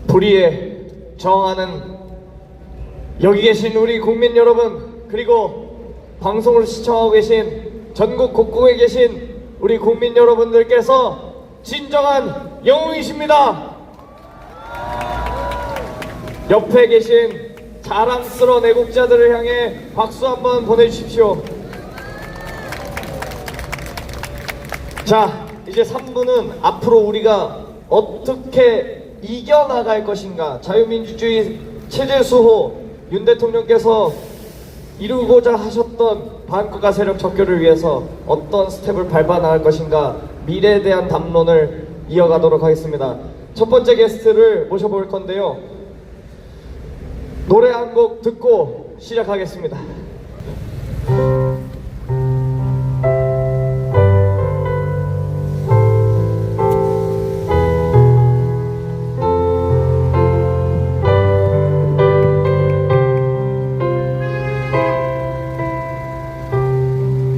불의에 저항하는 여기 계신 우리 국민 여러분, 그리고 방송을 시청하고 계신 전국 곳곳에 계신 우리 국민 여러분들께서 진정한 영웅이십니다. 옆에 계신 자랑스러운 애국자들을 향해 박수 한번 보내주십시오. 자, 이제 3부는 앞으로 우리가 어떻게 이겨나갈 것인가, 자유민주주의 체제 수호 윤 대통령께서 이루고자 하셨던 반국가 세력 접결을 위해서 어떤 스텝을 밟아 나갈 것인가, 미래에 대한 담론을 이어가도록 하겠습니다. 첫 번째 게스트를 모셔볼 건데요, 노래 한 곡 듣고 시작하겠습니다.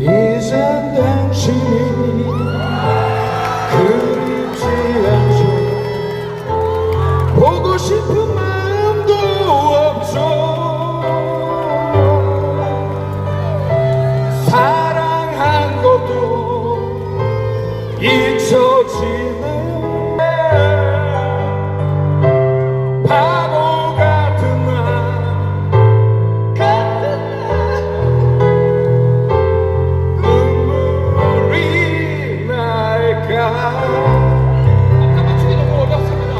이젠 당신이 그립지 않죠. 보고 싶은 마음도 없죠. 사랑한 것도 잊혀지네요. 바보 같은 날 눈물이 날까. 맞추기 너무 어렵습니다.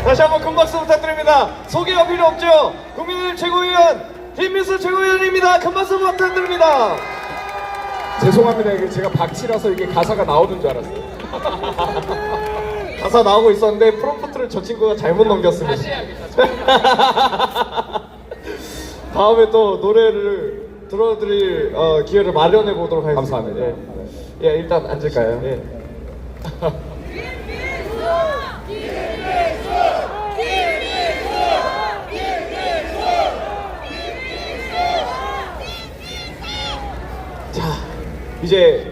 다시 한번 큰 박수 부탁드립니다. 소개가 필요 없죠? 국민의힘 최고위원 김민수 최고위원입니다. 큰 박수 부탁드립니다. 죄송합니다. 이게 제가 박치라서 이게 가사가 나오는 줄 알았어요. 가사 나오고 있었는데 프롬프트를 저 친구가 잘못 넘겼습니다. 다시 해야겠다. 다음에 또 노래를 들어드릴 기회를 마련해 보도록 하겠습니다. 감사합니다. 네. 예, 일단 앉을까요? 예. 자, 이제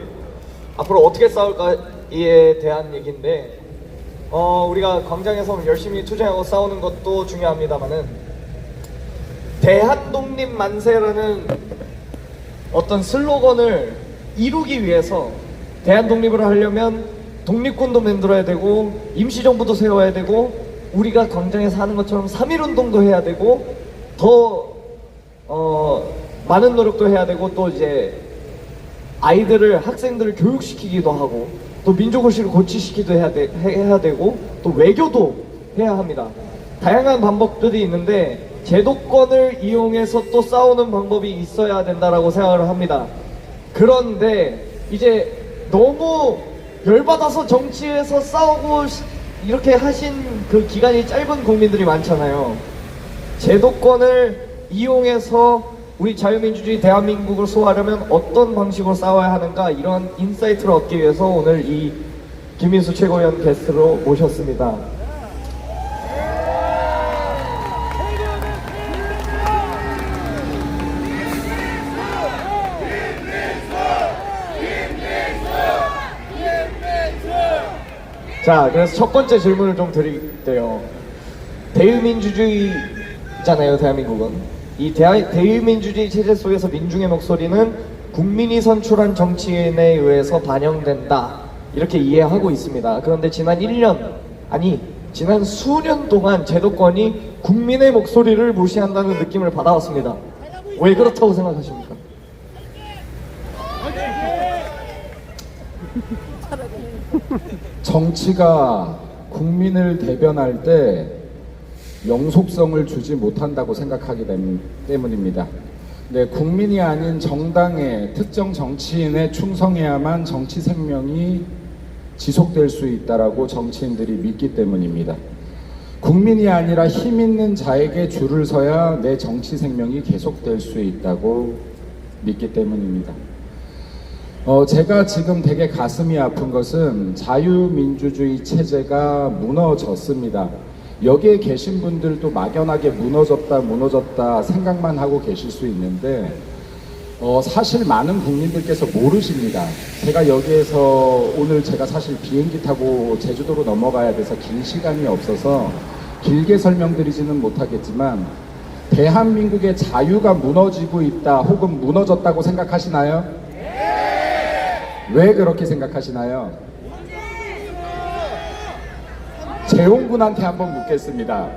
앞으로 어떻게 싸울까에 대한 얘기인데, 우리가 광장에서 열심히 투쟁하고 싸우는 것도 중요합니다만은, 대한독립 만세라는 어떤 슬로건을 이루기 위해서 대한독립을 하려면 독립군도 만들어야 되고 임시정부도 세워야 되고 우리가 광장에서 하는 것처럼 3.1운동도 해야 되고 더 많은 노력도 해야 되고, 또 이제 아이들을, 학생들을 교육시키기도 하고, 또 민족의식을 고취시키기도 해야 되고, 또 외교도 해야 합니다. 다양한 방법들이 있는데 제도권을 이용해서 또 싸우는 방법이 있어야 된다라고 생각을 합니다. 그런데 이제 너무 열받아서 정치에서 싸우고 이렇게 하신 그 기간이 짧은 국민들이 많잖아요. 제도권을 이용해서 우리 자유민주주의 대한민국을 수호하려면 어떤 방식으로 싸워야 하는가, 이런 인사이트를 얻기 위해서 오늘 이 김민수 최고위원 게스트로 모셨습니다. 자, 그래서 첫 번째 질문을 좀 드릴게요. 대의민주주의잖아요, 대한민국은. 이 대의민주주의 체제 속에서 민중의 목소리는 국민이 선출한 정치인에 의해서 반영된다, 이렇게 이해하고 있습니다. 그런데 지난 1년, 아니 지난 수년 동안 제도권이 국민의 목소리를 무시한다는 느낌을 받아왔습니다. 왜 그렇다고 생각하십니까? 정치가 국민을 대변할 때 영속성을 주지 못한다고 생각하기 때문입니다. 네, 국민이 아닌 정당의 특정 정치인에 충성해야만 정치 생명이 지속될 수 있다라고 정치인들이 믿기 때문입니다. 국민이 아니라 힘 있는 자에게 줄을 서야 내 정치 생명이 계속될 수 있다고 믿기 때문입니다. 제가 지금 되게 가슴이 아픈 것은 자유민주주의 체제가 무너졌습니다. 여기에 계신 분들도 막연하게 무너졌다 생각만 하고 계실 수 있는데 사실 많은 국민들께서 모르십니다. 제가 여기에서 오늘 제가 사실 비행기 타고 제주도로 넘어가야 돼서 긴 시간이 없어서 길게 설명드리지는 못하겠지만 대한민국의 자유가 무너지고 있다 혹은 무너졌다고 생각하시나요? 왜 그렇게 생각하시나요? 재홍군한테 한번 묻겠습니다.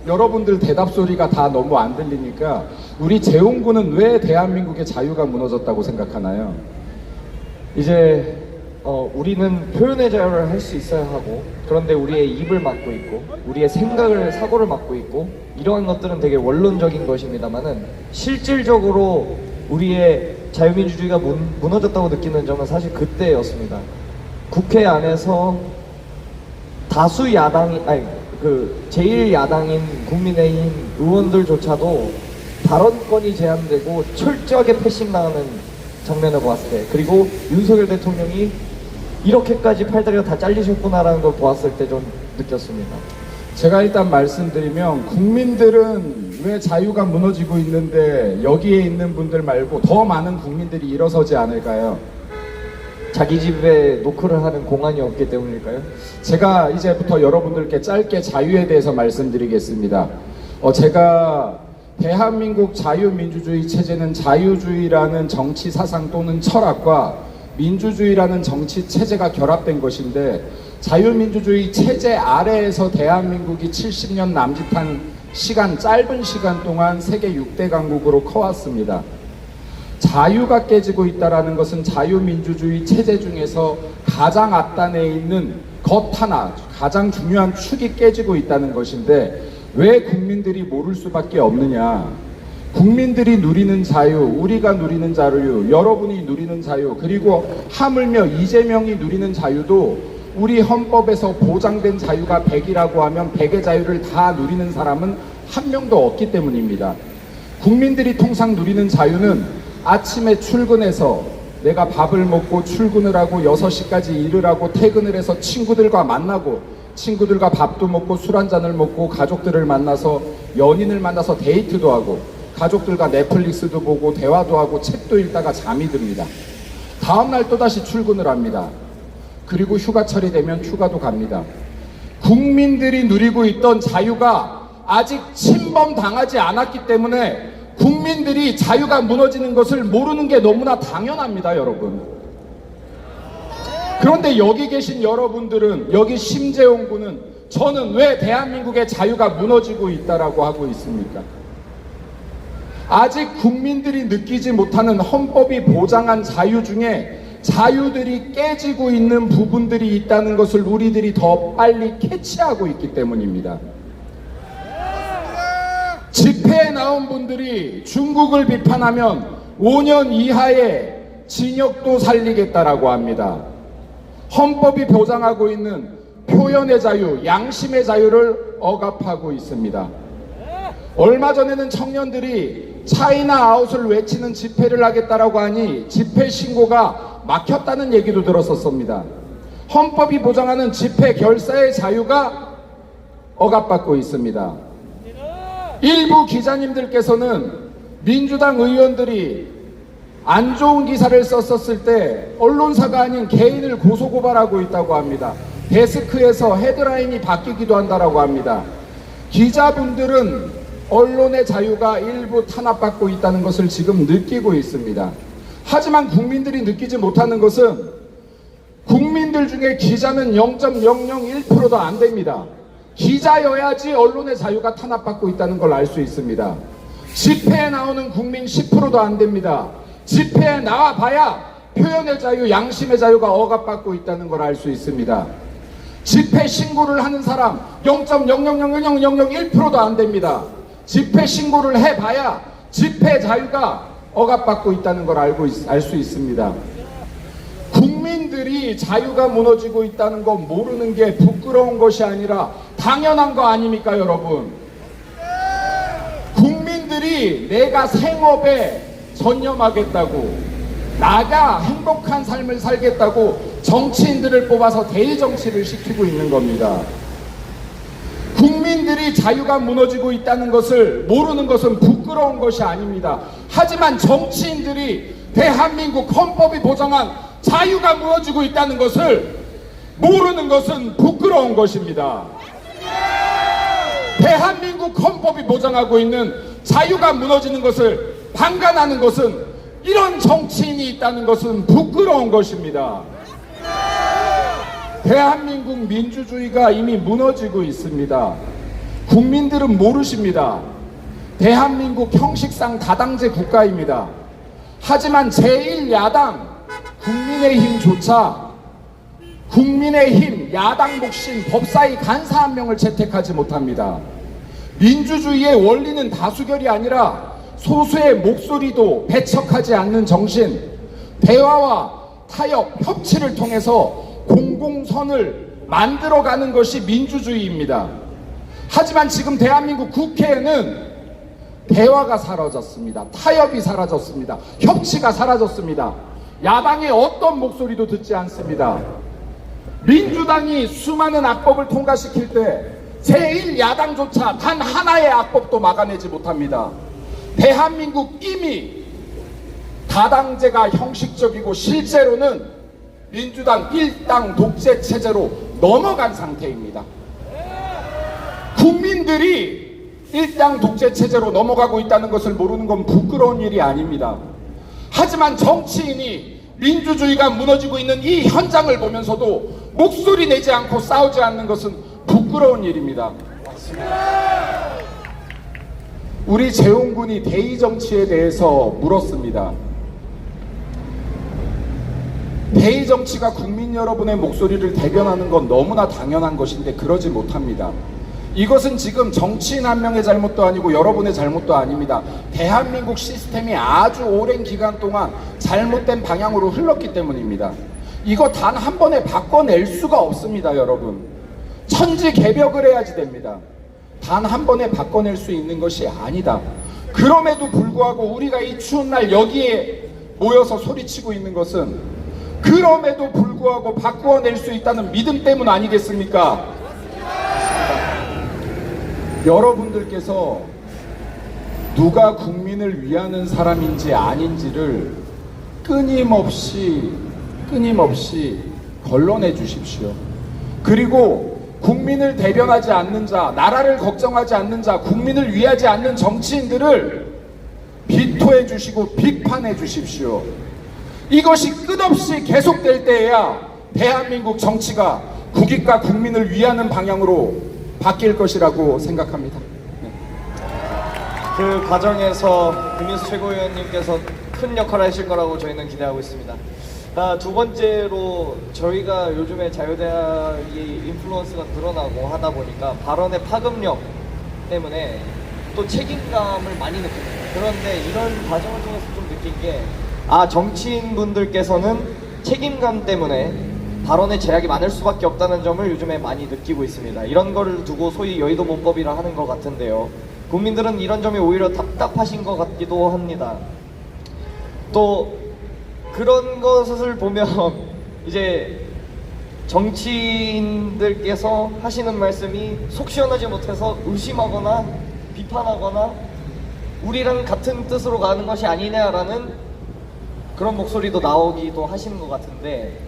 여러분들 대답 소리가 다 너무 안 들리니까 우리 재홍군은 왜 대한민국의 자유가 무너졌다고 생각하나요? 이제 우리는 표현의 자유를 할 수 있어야 하고, 그런데 우리의 입을 막고 있고 우리의 사고를 막고 있고, 이러한 것들은 되게 원론적인 것입니다만은 실질적으로 우리의 자유민주주의가 무너졌다고 느끼는 점은 사실 그때였습니다. 국회 안에서 다수 야당이 제일 야당인 국민의힘 의원들조차도 발언권이 제한되고 철저하게 패싱당하는 장면을 보았을 때, 그리고 윤석열 대통령이 이렇게까지 팔다리가 다 잘리셨구나라는 걸 보았을 때 좀 느꼈습니다. 제가 일단 말씀드리면 국민들은 왜 자유가 무너지고 있는데 여기에 있는 분들 말고 더 많은 국민들이 일어서지 않을까요? 자기 집에 노크를 하는 공간이 없기 때문일까요? 제가 이제부터 여러분들께 짧게 자유에 대해서 말씀드리겠습니다. 제가 대한민국 자유민주주의 체제는 자유주의라는 정치 사상 또는 철학과 민주주의라는 정치 체제가 결합된 것인데, 자유민주주의 체제 아래에서 대한민국이 70년 남짓한 짧은 시간 동안 세계 6대 강국으로 커왔습니다. 자유가 깨지고 있다는 것은 자유민주주의 체제 중에서 가장 앞단에 있는 것 하나, 가장 중요한 축이 깨지고 있다는 것인데, 왜 국민들이 모를 수밖에 없느냐? 국민들이 누리는 자유, 우리가 누리는 자유, 여러분이 누리는 자유, 그리고 하물며 이재명이 누리는 자유도 우리 헌법에서 보장된 자유가 100이라고 하면 100의 자유를 다 누리는 사람은 한 명도 없기 때문입니다. 국민들이 통상 누리는 자유는 아침에 출근해서 내가 밥을 먹고 출근을 하고 6시까지 일을 하고 퇴근을 해서 친구들과 만나고, 친구들과 밥도 먹고 술 한잔을 먹고 가족들을 만나서 연인을 만나서 데이트도 하고 가족들과 넷플릭스도 보고 대화도 하고 책도 읽다가 잠이 듭니다. 다음날 또다시 출근을 합니다. 그리고 휴가철이 되면 휴가도 갑니다. 국민들이 누리고 있던 자유가 아직 침범당하지 않았기 때문에 국민들이 자유가 무너지는 것을 모르는 게 너무나 당연합니다, 여러분. 그런데 여기 계신 여러분들은, 여기 심재홍 군은 저는 왜 대한민국의 자유가 무너지고 있다라고 하고 있습니까? 아직 국민들이 느끼지 못하는 헌법이 보장한 자유 중에 자유들이 깨지고 있는 부분들이 있다는 것을 우리들이 더 빨리 캐치하고 있기 때문입니다. 집회에 나온 분들이 중국을 비판하면 5년 이하의 징역도 살리겠다라고 합니다. 헌법이 보장하고 있는 표현의 자유, 양심의 자유를 억압하고 있습니다. 얼마 전에는 청년들이 차이나 아웃을 외치는 집회를 하겠다라고 하니 집회 신고가 막혔다는 얘기도 들었었습니다. 헌법이 보장하는 집회 결사의 자유가 억압받고 있습니다. 일부 기자님들께서는 민주당 의원들이 안 좋은 기사를 썼었을 때 언론사가 아닌 개인을 고소고발하고 있다고 합니다. 데스크에서 헤드라인이 바뀌기도 한다라고 합니다. 기자분들은 언론의 자유가 일부 탄압받고 있다는 것을 지금 느끼고 있습니다. 하지만 국민들이 느끼지 못하는 것은 국민들 중에 기자는 0.001%도 안 됩니다. 기자여야지 언론의 자유가 탄압받고 있다는 걸 알 수 있습니다. 집회에 나오는 국민 10%도 안 됩니다. 집회에 나와봐야 표현의 자유, 양심의 자유가 억압받고 있다는 걸 알 수 있습니다. 집회 신고를 하는 사람 0.0000001%도 안 됩니다. 집회 신고를 해봐야 집회 자유가 억압받고 있다는 걸 알 수 있습니다. 국민들이 자유가 무너지고 있다는 거 모르는 게 부끄러운 것이 아니라 당연한 거 아닙니까, 여러분? 국민들이 내가 생업에 전념하겠다고, 나가 행복한 삶을 살겠다고 정치인들을 뽑아서 대의정치를 시키고 있는 겁니다. 국민들이 자유가 무너지고 있다는 것을 모르는 것은 부끄러운 것이 아닙니다. 하지만 정치인들이 대한민국 헌법이 보장한 자유가 무너지고 있다는 것을 모르는 것은 부끄러운 것입니다. 대한민국 헌법이 보장하고 있는 자유가 무너지는 것을 방관하는 것은, 이런 정치인이 있다는 것은 부끄러운 것입니다. 대한민국 민주주의가 이미 무너지고 있습니다. 국민들은 모르십니다. 대한민국 형식상 다당제 국가입니다. 하지만 제1야당 국민의힘조차 국민의힘 야당 목신 법사위 간사 한 명을 채택하지 못합니다. 민주주의의 원리는 다수결이 아니라 소수의 목소리도 배척하지 않는 정신, 대화와 타협, 협치를 통해서 공공선을 만들어가는 것이 민주주의입니다. 하지만 지금 대한민국 국회에는 대화가 사라졌습니다. 타협이 사라졌습니다. 협치가 사라졌습니다. 야당의 어떤 목소리도 듣지 않습니다. 민주당이 수많은 악법을 통과시킬 때 제1야당조차 단 하나의 악법도 막아내지 못합니다. 대한민국 이미 다당제가 형식적이고 실제로는 민주당 일당 독재 체제로 넘어간 상태입니다. 국민들이 일당 독재 체제로 넘어가고 있다는 것을 모르는 건 부끄러운 일이 아닙니다. 하지만 정치인이 민주주의가 무너지고 있는 이 현장을 보면서도 목소리 내지 않고 싸우지 않는 것은 부끄러운 일입니다. 우리 재홍군이 대의 정치에 대해서 물었습니다. 대의 정치가 국민 여러분의 목소리를 대변하는 건 너무나 당연한 것인데 그러지 못합니다. 이것은 지금 정치인 한 명의 잘못도 아니고 여러분의 잘못도 아닙니다. 대한민국 시스템이 아주 오랜 기간 동안 잘못된 방향으로 흘렀기 때문입니다. 이거 단 한 번에 바꿔낼 수가 없습니다, 여러분. 천지개벽을 해야지 됩니다. 단 한 번에 바꿔낼 수 있는 것이 아니다. 그럼에도 불구하고 우리가 이 추운 날 여기에 모여서 소리치고 있는 것은 그럼에도 불구하고 바꿔낼 수 있다는 믿음 때문 아니겠습니까? 여러분들께서 누가 국민을 위하는 사람인지 아닌지를 끊임없이 걸러내 주십시오. 그리고 국민을 대변하지 않는 자, 나라를 걱정하지 않는 자, 국민을 위하지 않는 정치인들을 비토해 주시고 비판해 주십시오. 이것이 끝없이 계속될 때에야 대한민국 정치가 국익과 국민을 위하는 방향으로 바뀔 것이라고 생각합니다. 그 과정에서 김인수 최고위원님께서 큰 역할을 하실 거라고 저희는 기대하고 있습니다. 두 번째로 저희가 요즘에 자유대학이 인플루언스가 늘어나고 하다 보니까 발언의 파급력 때문에 또 책임감을 많이 느낍니다. 그런데 이런 과정을 통해서 좀 느낀 게 정치인분들께서는 책임감 때문에 발언의 제약이 많을 수밖에 없다는 점을 요즘에 많이 느끼고 있습니다. 이런 거를 두고 소위 여의도 문법이라 하는 것 같은데요. 국민들은 이런 점이 오히려 답답하신 것 같기도 합니다. 또 그런 것을 보면 이제 정치인들께서 하시는 말씀이 속 시원하지 못해서 의심하거나 비판하거나 우리랑 같은 뜻으로 가는 것이 아니냐라는 그런 목소리도 나오기도 하시는 것 같은데,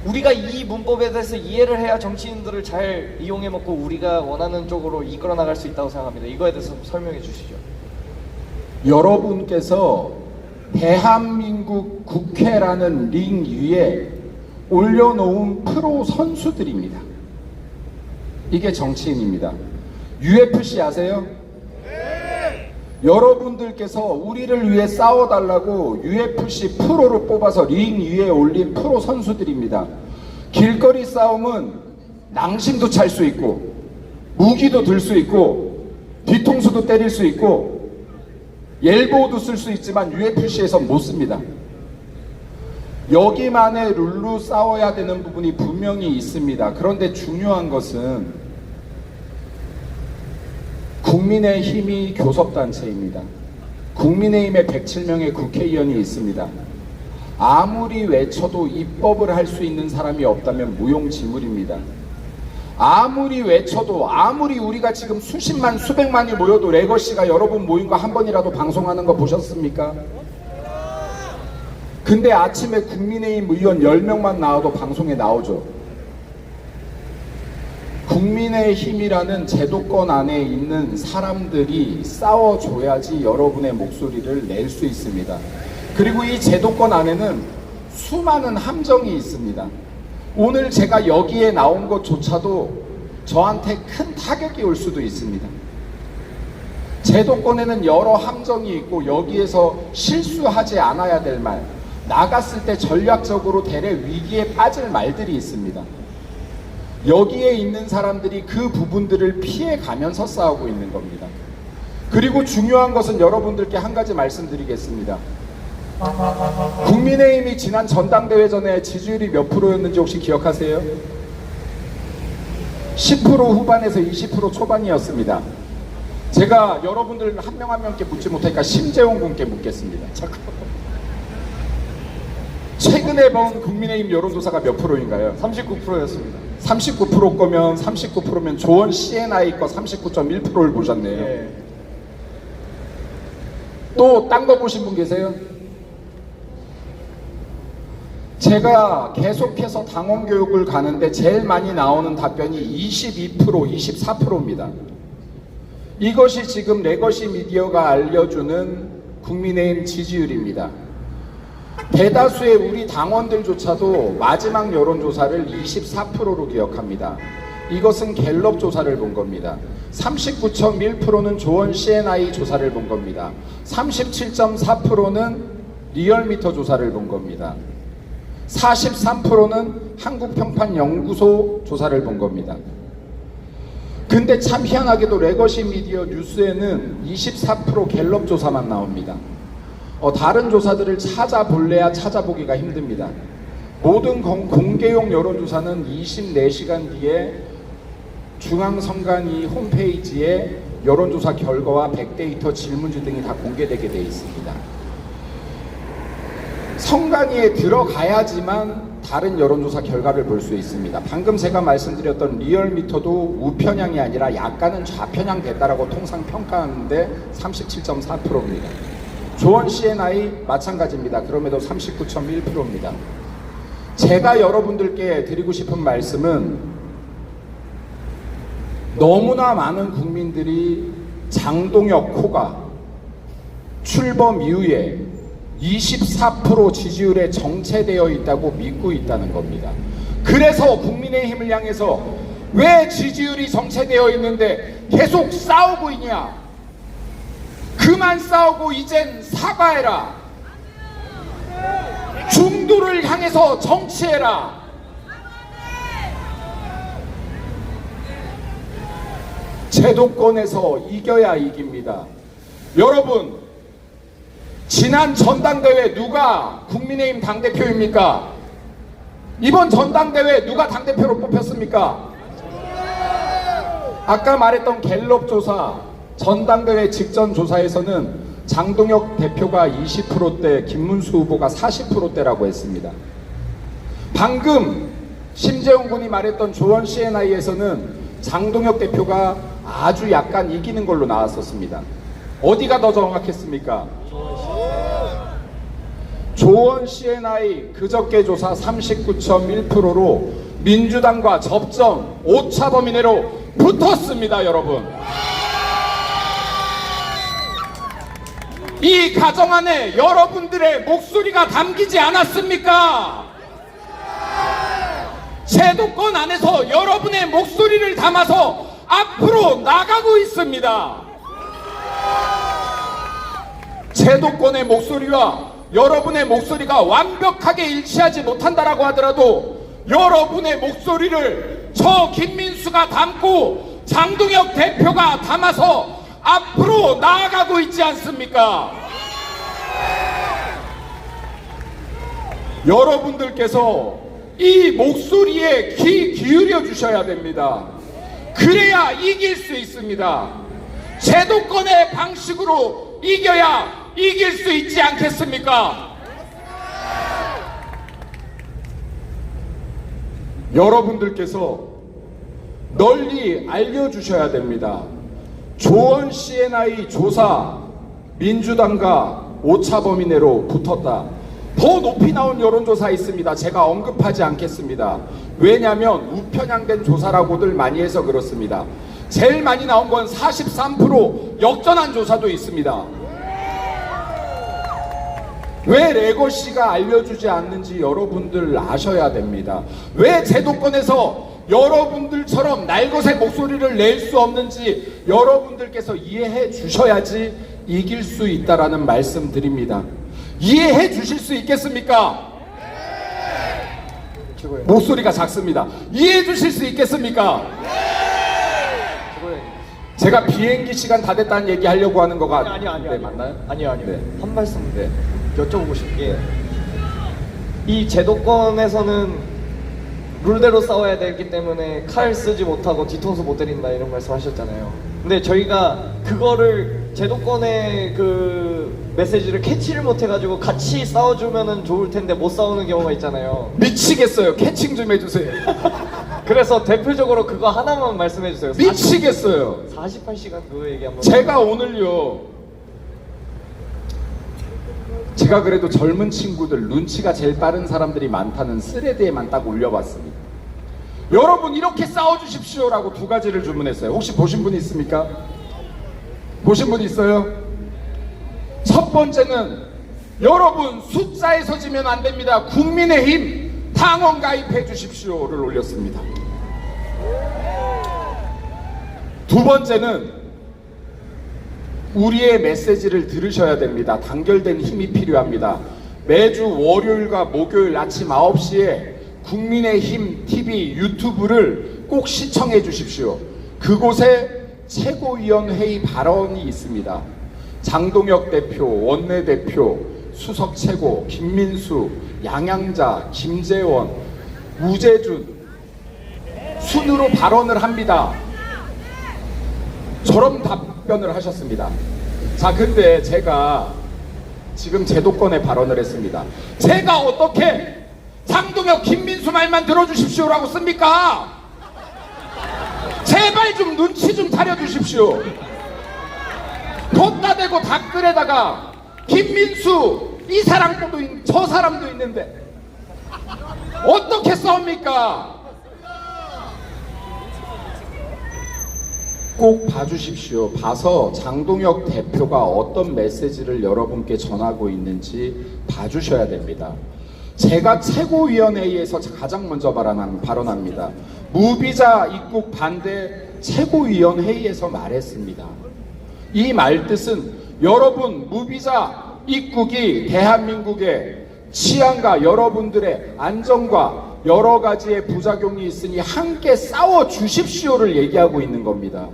우리가 이 문법에 대해서 이해를 해야 정치인들을 잘 이용해 먹고 우리가 원하는 쪽으로 이끌어 나갈 수 있다고 생각합니다. 이거에 대해서 좀 설명해 주시죠. 여러분께서 대한민국 국회라는 링 위에 올려놓은 프로 선수들입니다. 이게 정치인입니다. UFC 아세요? 여러분들께서 우리를 위해 싸워달라고 UFC 프로를 뽑아서 링 위에 올린 프로 선수들입니다. 길거리 싸움은 낭심도 찰 수 있고 무기도 들 수 있고 뒤통수도 때릴 수 있고 엘보도 쓸 수 있지만 UFC에선 못 씁니다. 여기만의 룰로 싸워야 되는 부분이 분명히 있습니다. 그런데 중요한 것은 국민의힘이 교섭단체입니다. 국민의힘에 107명의 국회의원이 있습니다. 아무리 외쳐도 입법을 할 수 있는 사람이 없다면 무용지물입니다. 아무리 외쳐도, 아무리 우리가 지금 수십만 수백만이 모여도 레거시가 여러분 모인 거 한 번이라도 방송하는 거 보셨습니까? 근데 아침에 국민의힘 의원 10명만 나와도 방송에 나오죠. 국민의힘이라는 제도권 안에 있는 사람들이 싸워줘야지 여러분의 목소리를 낼 수 있습니다. 그리고 이 제도권 안에는 수많은 함정이 있습니다. 오늘 제가 여기에 나온 것조차도 저한테 큰 타격이 올 수도 있습니다. 제도권에는 여러 함정이 있고 여기에서 실수하지 않아야 될 말, 나갔을 때 전략적으로 대래 위기에 빠질 말들이 있습니다. 여기에 있는 사람들이 그 부분들을 피해 가면서 싸우고 있는 겁니다. 그리고 중요한 것은 여러분들께 한 가지 말씀드리겠습니다. 국민의힘이 지난 전당대회 전에 지지율이 몇 프로였는지 혹시 기억하세요? 10% 후반에서 20% 초반이었습니다. 제가 여러분들 한 명 한 명께 묻지 못하니까 심재용 군께 묻겠습니다. 잠깐만. 최근에 본 국민의힘 여론조사가 몇 프로인가요? 39%였습니다. 39% 거면 39%면 조원 CNI 거 39.1%를 보셨네요. 예. 또 딴 거 보신 분 계세요? 제가 계속해서 당원 교육을 가는데 제일 많이 나오는 답변이 22%, 24%입니다. 이것이 지금 레거시 미디어가 알려주는 국민의힘 지지율입니다. 대다수의 우리 당원들조차도 마지막 여론조사를 24%로 기억합니다. 이것은 갤럽 조사를 본 겁니다. 39.1%는 조원 CNI 조사를 본 겁니다. 37.4%는 리얼미터 조사를 본 겁니다. 43%는 한국평판연구소 조사를 본 겁니다. 근데 참 희한하게도 레거시 미디어 뉴스에는 24% 갤럽 조사만 나옵니다. 다른 조사들을 찾아볼래야 찾아보기가 힘듭니다. 모든 공개용 여론조사는 24시간 뒤에 중앙선관위 홈페이지에 여론조사 결과와 백데이터 질문지 등이 다 공개되게 되어 있습니다. 선관위에 들어가야지만 다른 여론조사 결과를 볼 수 있습니다. 방금 제가 말씀드렸던 리얼미터도 우편향이 아니라 약간은 좌편향 됐다라고 통상 평가하는데 37.4%입니다. 조원 CNI 마찬가지입니다. 그럼에도 39.1%입니다. 제가 여러분들께 드리고 싶은 말씀은 너무나 많은 국민들이 장동혁 호가 출범 이후에 24% 지지율에 정체되어 있다고 믿고 있다는 겁니다. 그래서 국민의힘을 향해서 왜 지지율이 정체되어 있는데 계속 싸우고 있냐? 그만 싸우고 이젠 사과해라. 중도를 향해서 정치해라. 제도권에서 이겨야 이깁니다. 여러분, 지난 전당대회 누가 국민의힘 당대표입니까? 이번 전당대회 누가 당대표로 뽑혔습니까? 아까 말했던 갤럽 조사, 전당대회 직전 조사에서는 장동혁 대표가 20%대, 김문수 후보가 40%대라고 했습니다. 방금 심재용 군이 말했던 조원 CNI에서는 장동혁 대표가 아주 약간 이기는 걸로 나왔었습니다. 어디가 더 정확했습니까? 조원 CNI 그저께 조사 39.1%로 민주당과 접전 오차 범위 내로 붙었습니다. 여러분, 이 가정 안에 여러분들의 목소리가 담기지 않았습니까? 제도권 안에서 여러분의 목소리를 담아서 앞으로 나가고 있습니다. 제도권의 목소리와 여러분의 목소리가 완벽하게 일치하지 못한다라고 하더라도 여러분의 목소리를 저 김민수가 담고 장동혁 대표가 담아서 앞으로 나아가고 있지 않습니까? 여러분들께서 이 목소리에 귀 기울여 주셔야 됩니다. 그래야 이길 수 있습니다. 제도권의 방식으로 이겨야 이길 수 있지 않겠습니까? 여러분들께서 널리 알려주셔야 됩니다. 조원 CNI 조사 민주당과 오차 범위 내로 붙었다. 더 높이 나온 여론조사 있습니다. 제가 언급하지 않겠습니다. 왜냐하면 우편향된 조사라고들 많이 해서 그렇습니다. 제일 많이 나온 건 43% 역전한 조사도 있습니다. 왜 레거시가 알려주지 않는지 여러분들 아셔야 됩니다. 왜 제도권에서 여러분들처럼 날것의 목소리를 낼 수 없는지 여러분들께서 이해해 주셔야지 이길 수 있다라는 말씀 드립니다. 이해해 주실 수 있겠습니까? 목소리가 작습니다. 이해해 주실 수 있겠습니까? 제가 비행기 시간 다 됐다는 얘기 하려고 하는 거가 아니요. 네, 맞나요? 아니요. 네. 한 말씀 여쭤보고 싶은 게, 이 제도권에서는 룰대로 싸워야 되기 때문에 칼 쓰지 못하고 뒤통수 못 때린다 이런 말씀 하셨잖아요. 근데 저희가 그거를 제도권의 그 메시지를 캐치를 못 해가지고 같이 싸워주면은 좋을 텐데 못 싸우는 경우가 있잖아요. 미치겠어요. 캐칭 좀 해주세요. 그래서 대표적으로 그거 하나만 말씀해 주세요. 미치겠어요. 48시간 그거 얘기 한번. 제가 오늘요, 제가 그래도 젊은 친구들, 눈치가 제일 빠른 사람들이 많다는 스레드에만 딱 올려봤습니다. 여러분 이렇게 싸워주십시오라고 2가지를 주문했어요. 혹시 보신 분 있습니까? 보신 분 있어요? 첫 번째는 여러분 숫자에서 지면 안 됩니다. 국민의힘 당원 가입해 주십시오를 올렸습니다. 두 번째는 우리의 메시지를 들으셔야 됩니다. 단결된 힘이 필요합니다. 매주 월요일과 목요일 아침 9시에 국민의힘 TV 유튜브를 꼭 시청해 주십시오. 그곳에 최고위원회의 발언이 있습니다. 장동혁 대표, 원내대표, 수석 최고, 김민수, 양양자, 김재원, 우재준 순으로 발언을 합니다. 저런 답변을 하셨습니다. 자, 근데 제가 지금 제도권에 발언을 했습니다. 제가 어떻게 장동혁, 김민수 말만 들어주십시오라고 씁니까? 제발 좀 눈치 좀 차려주십시오. 뒀다 대고 댓글에다가 김민수 이 사람도 저 사람도 있는데 어떻게 싸웁니까? 꼭 봐주십시오. 봐서 장동혁 대표가 어떤 메시지를 여러분께 전하고 있는지 봐주셔야 됩니다. 제가 최고위원회의에서 가장 먼저 발언합니다. 무비자 입국 반대 최고위원회의에서 말했습니다. 이 말뜻은 여러분 무비자 입국이 대한민국의 치안과 여러분들의 안전과 여러 가지의 부작용이 있으니 함께 싸워 주십시오를 얘기하고 있는 겁니다.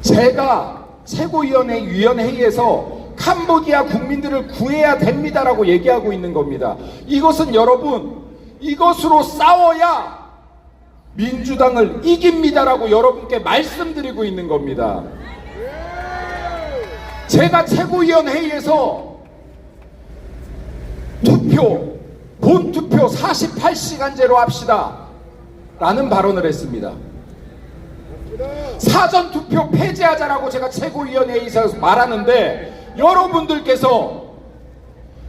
제가 최고위원회의에서 캄보디아 국민들을 구해야 됩니다라고 얘기하고 있는 겁니다. 이것은 여러분, 이것으로 싸워야 민주당을 이깁니다라고 여러분께 말씀드리고 있는 겁니다. 제가 최고위원회의에서 본투표 48시간제로 합시다 라는 발언을 했습니다. 사전투표 폐지하자라고 제가 최고위원회의에서 말하는데 여러분들께서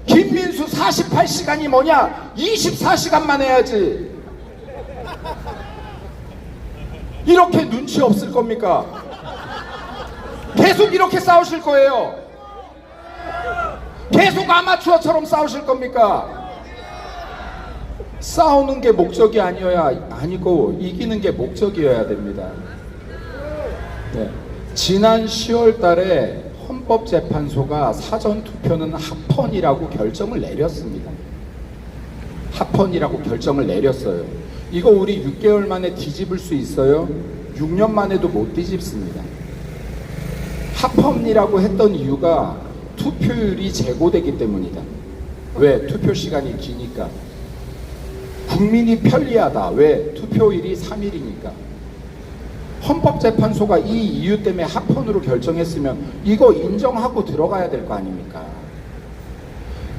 김민수 48시간이 뭐냐 24시간만 해야지 이렇게 눈치 없을 겁니까? 계속 이렇게 싸우실 거예요? 계속 아마추어처럼 싸우실 겁니까? 싸우는 게 목적이 아니고 이기는 게 목적이어야 됩니다. 네. 지난 10월 달에 헌법재판소가 사전투표는 합헌이라고 결정을 내렸습니다. 합헌이라고 결정을 내렸어요. 이거 우리 6개월 만에 뒤집을 수 있어요? 6년 만에도 못 뒤집습니다. 합헌이라고 했던 이유가 투표율이 제고되기 때문이다. 왜? 투표 시간이 기니까. 국민이 편리하다. 왜? 투표일이 3일이니까. 헌법재판소가 이 이유 때문에 합헌으로 결정했으면 이거 인정하고 들어가야 될 거 아닙니까?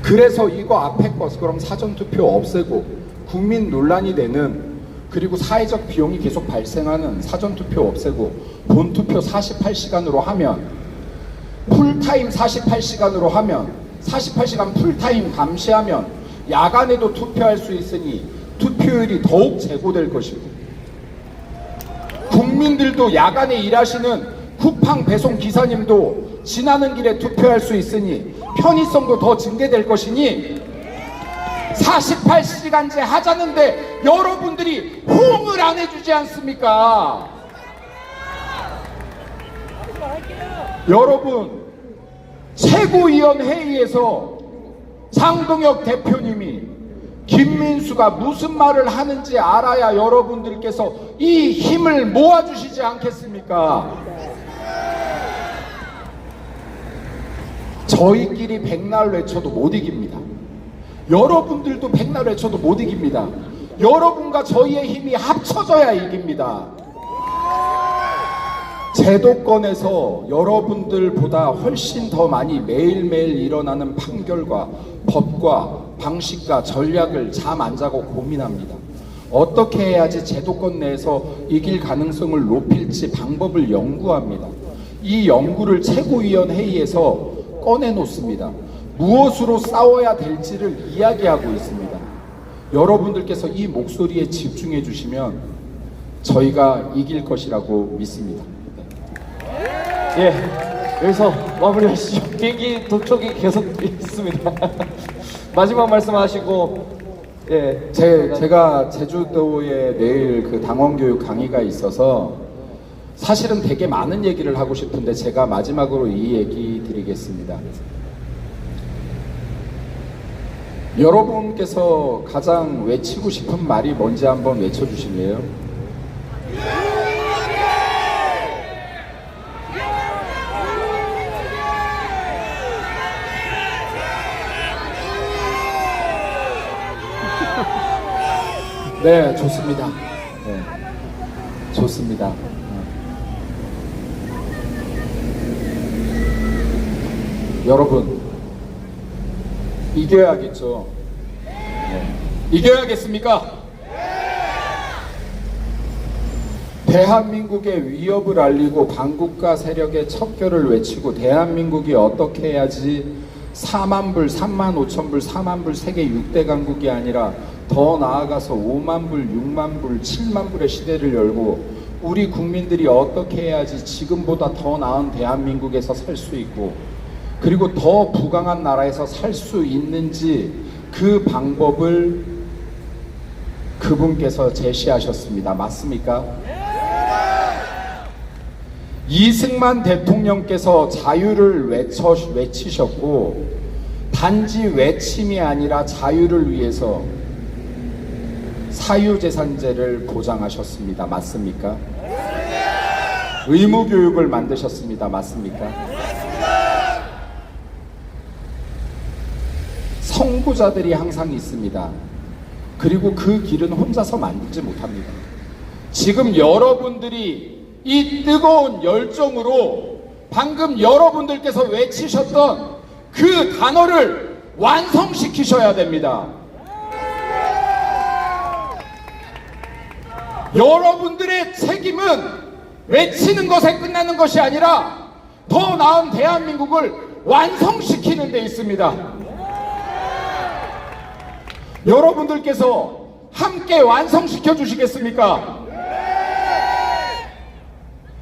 그래서 이거 앞에 거 그럼 사전투표 없애고 국민 논란이 되는 그리고 사회적 비용이 계속 발생하는 사전투표 없애고 본투표 48시간으로 하면 풀타임 48시간으로 하면 48시간 풀타임 감시하면 야간에도 투표할 수 있으니 투표율이 더욱 제고될 것이고, 국민들도 야간에 일하시는 쿠팡 배송 기사님도 지나는 길에 투표할 수 있으니 편의성도 더 증대될 것이니 48시간제 하자는데 여러분들이 호응을 안 해주지 않습니까? 여러분, 최고위원 회의에서 장동혁 대표님이 김민수가 무슨 말을 하는지 알아야 여러분들께서 이 힘을 모아주시지 않겠습니까? 저희끼리 백날 외쳐도 못 이깁니다. 여러분들도 백날 외쳐도 못 이깁니다. 여러분과 저희의 힘이 합쳐져야 이깁니다. 제도권에서 여러분들보다 훨씬 더 많이 매일매일 일어나는 판결과 법과 방식과 전략을 잠 안 자고 고민합니다. 어떻게 해야지 제도권 내에서 이길 가능성을 높일지 방법을 연구합니다. 이 연구를 최고위원 회의에서 꺼내놓습니다. 무엇으로 싸워야 될지를 이야기하고 있습니다. 여러분들께서 이 목소리에 집중해 주시면 저희가 이길 것이라고 믿습니다. 예, 여기서 마무리하시죠. 비행기 도착이 계속 있습니다. 마지막 말씀하시고. 예, 제가 제주도에 내일 그 당원교육 강의가 있어서 사실은 되게 많은 얘기를 하고 싶은데 제가 마지막으로 이 얘기 드리겠습니다. 여러분께서 가장 외치고 싶은 말이 뭔지 한번 외쳐주실래요? 네, 좋습니다. 네, 좋습니다. 여러분, 이겨야겠죠? 네. 이겨야겠습니까? 대한민국의 위협을 알리고 반국가 세력의 척결을 외치고 대한민국이 어떻게 해야지 4만 불, 3만 5천 불, 4만 불 세계 6대 강국이 아니라 더 나아가서 5만 불, 6만 불, 7만 불의 시대를 열고 우리 국민들이 어떻게 해야지 지금보다 더 나은 대한민국에서 살 수 있고 그리고 더 부강한 나라에서 살 수 있는지 그 방법을 그분께서 제시하셨습니다. 맞습니까? 이승만 대통령께서 자유를 외치셨고 단지 외침이 아니라 자유를 위해서 사유재산제를 보장하셨습니다. 맞습니까? 의무교육을 만드셨습니다. 맞습니까? 선구자들이 항상 있습니다. 그리고 그 길은 혼자서 만들지 못합니다. 지금 여러분들이 이 뜨거운 열정으로 방금 여러분들께서 외치셨던 그 단어를 완성시키셔야 됩니다. 여러분들의 책임은 외치는 것에 끝나는 것이 아니라 더 나은 대한민국을 완성시키는 데 있습니다. 여러분들께서 함께 완성시켜 주시겠습니까?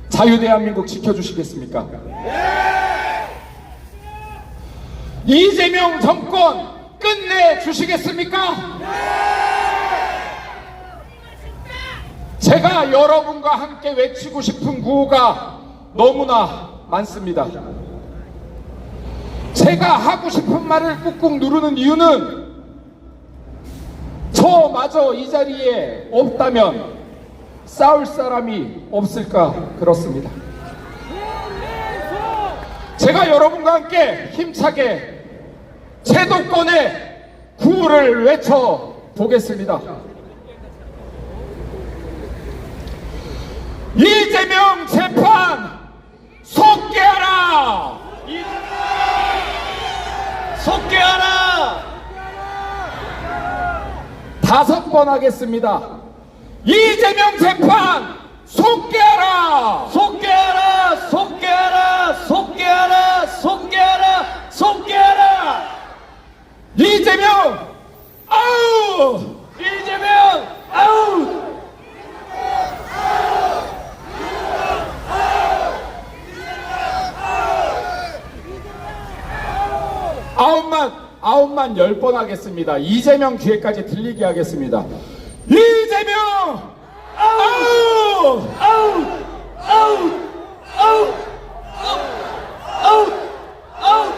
자유대한민국 지켜주시겠습니까? 이재명 정권 끝내주시겠습니까? 제가 여러분과 함께 외치고 싶은 구호가 너무나 많습니다. 제가 하고 싶은 말을 꾹꾹 누르는 이유는 저마저 이 자리에 없다면 싸울 사람이 없을까 그렇습니다. 제가 여러분과 함께 힘차게 제도권의 구호를 외쳐보겠습니다. 이재명 재판 속개하라! 속개하라! 5번 하겠습니다. 이재명 재판 속개하라! 속개하라! 속개하라! 속개하라! 속개하라! 속개하라! 이재명 아우! 이재명 아웃! 아홉만 10번 하겠습니다. 이재명 뒤에까지 들리게 하겠습니다. 이재명 아우! 아웃! 아웃! 아웃! 아웃! 아웃!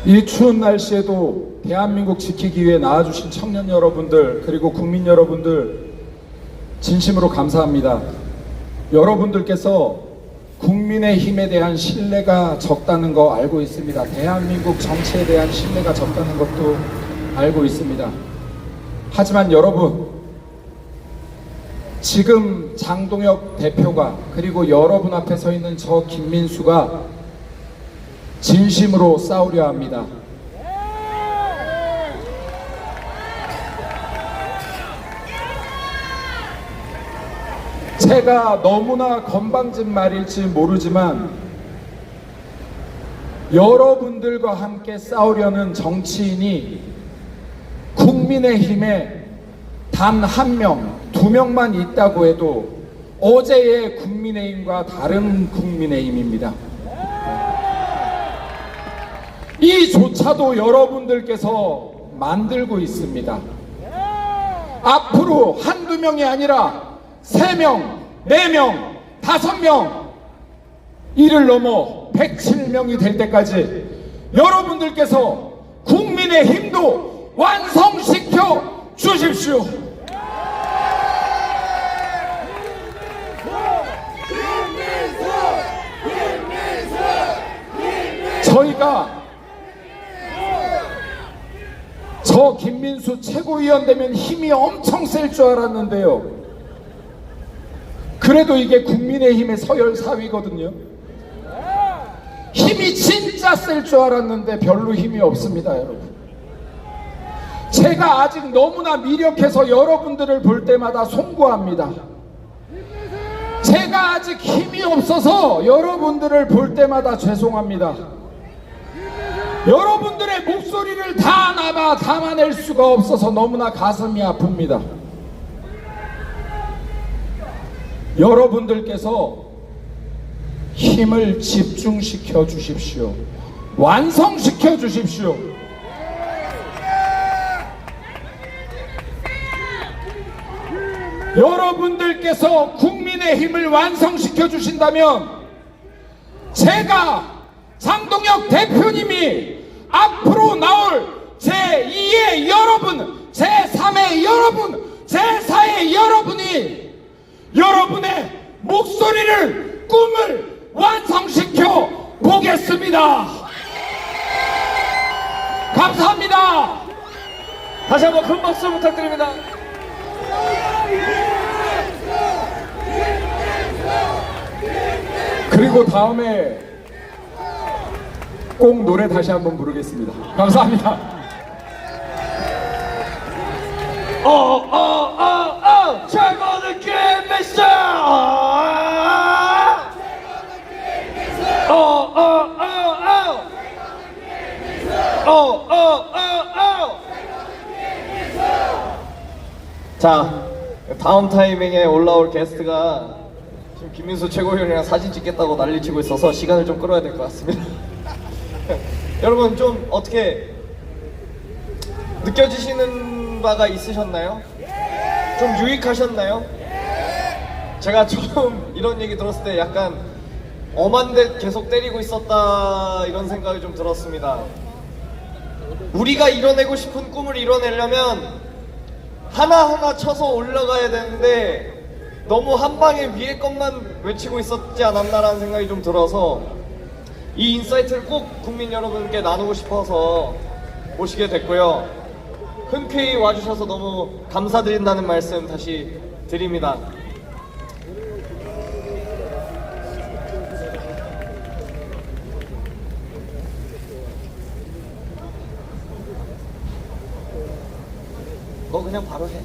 이 추운 날씨에도 대한민국 지키기 위해 나와주신 청년 여러분들 그리고 국민 여러분들 진심으로 감사합니다. 여러분들께서 국민의힘에 대한 신뢰가 적다는 거 알고 있습니다. 대한민국 정치에 대한 신뢰가 적다는 것도 알고 있습니다. 하지만 여러분, 지금 장동혁 대표가 그리고 여러분 앞에 서 있는 저 김민수가 진심으로 싸우려 합니다. 제가 너무나 건방진 말일지 모르지만 여러분들과 함께 싸우려는 정치인이 국민의힘에 단 한 명, 두 명만 있다고 해도 어제의 국민의힘과 다른 국민의힘입니다. 이조차도 여러분들께서 만들고 있습니다. 앞으로 한두 명이 아니라 3명, 4명, 5명, 이를 넘어 107명이 될 때까지 여러분들께서 국민의 힘도 완성시켜 주십시오. 저희가 저 김민수 최고위원 되면 힘이 엄청 셀 줄 알았는데요. 그래도 이게 국민의힘의 서열 4위거든요. 힘이 진짜 셀 줄 알았는데 별로 힘이 없습니다, 여러분. 제가 아직 너무나 미력해서 여러분들을 볼 때마다 송구합니다. 제가 아직 힘이 없어서 여러분들을 볼 때마다 죄송합니다. 여러분들의 목소리를 다 담아낼 수가 없어서 너무나 가슴이 아픕니다. 여러분들께서 힘을 집중시켜 주십시오. 완성시켜 주십시오. 여러분들께서 국민의 힘을 완성시켜 주신다면 제가 장동혁 대표님이 앞으로 나올 제2의 여러분, 제3의 여러분, 제4의 여러분이 여러분의 목소리를, 꿈을 완성시켜 보겠습니다. 감사합니다. 다시 한번 큰 박수 부탁드립니다. 그리고 다음에 꼭 노래 다시 한번 부르겠습니다. 감사합니다. 최고 느낌 미션! 자, 다음 타이밍에 올라올 게스트가 지금 김민수 최고위원이랑 사진 찍겠다고 난리치고 있어서 시간을 좀 끌어야 될 것 같습니다. 여러분 좀 어떻게 느껴지시는 바가 있으셨나요? 좀 유익하셨나요? 제가 처음 이런 얘기 들었을 때 약간 엄한 데 계속 때리고 있었다 이런 생각이 좀 들었습니다. 우리가 이뤄내고 싶은 꿈을 이뤄내려면 하나하나 쳐서 올라가야 되는데 너무 한 방에 위에 것만 외치고 있었지 않았나라는 생각이 좀 들어서 이 인사이트를 꼭 국민 여러분께 나누고 싶어서 모시게 됐고요. 흔쾌히 와주셔서 너무 감사드린다는 말씀 다시 드립니다. 너 그냥 바로 해.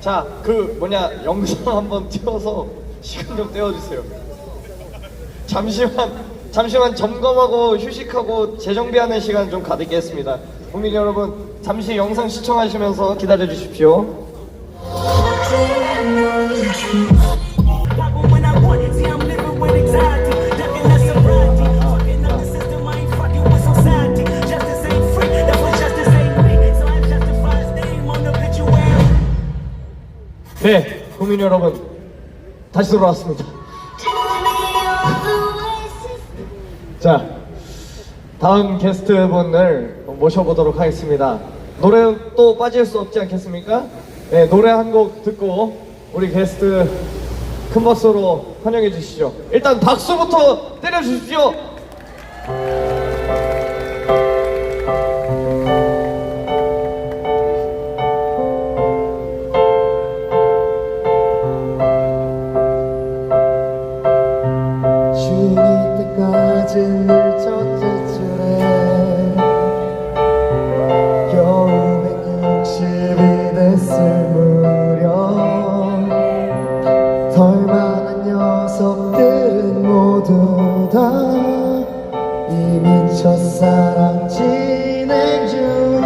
자, 그 뭐냐 영상 한번 띄워서 시간 좀 떼어주세요. 잠시만 점검하고 휴식하고 재정비하는 시간 좀 가득겠습니다. 국민 여러분, 잠시 영상 시청하시면서 기다려 주십시오. When I want it, see I'm living with anxiety. Ducking that sobriety. Fucking up the system, I ain't fucking with society. Justice ain't free, that's what justice ain't me. So I justify his name on the obituary. 네, 국민 여러분, 다시 돌아왔습니다. 자, 다음 게스트분을 모셔보도록 하겠습니다. 노래 또 빠질 수 없지 않겠습니까? 네, 노래 한 곡 듣고 우리 게스트 큰 박수로 환영해 주시죠. 일단 박수부터 때려주십시오. 주님 때까지 늘 첫째 줄에 겨우 160이 됐을 무렵 덜 많은 녀석들은 모두 다 이미 첫사랑 진행 중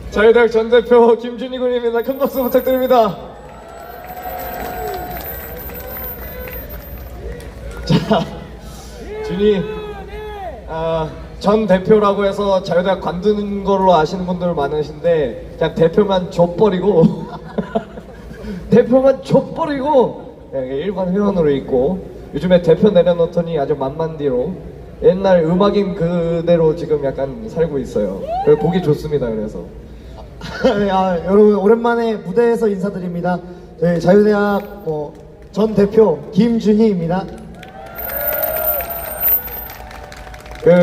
자유대학 전 대표 김준희 군입니다. 큰 박수 부탁드립니다. 자, 준희 전 대표라고 해서 자유대학 관두는 걸로 아시는 분들 많으신데 그냥 대표만 줘버리고 대표만 줘버리고 일반 회원으로 있고 요즘에 대표 내려놓더니 아주 만만디로 옛날 음악인 그대로 지금 약간 살고 있어요. 보기 좋습니다. 그래서 여러분 오랜만에 무대에서 인사드립니다. 저희 자유대학 전 대표 김준희입니다.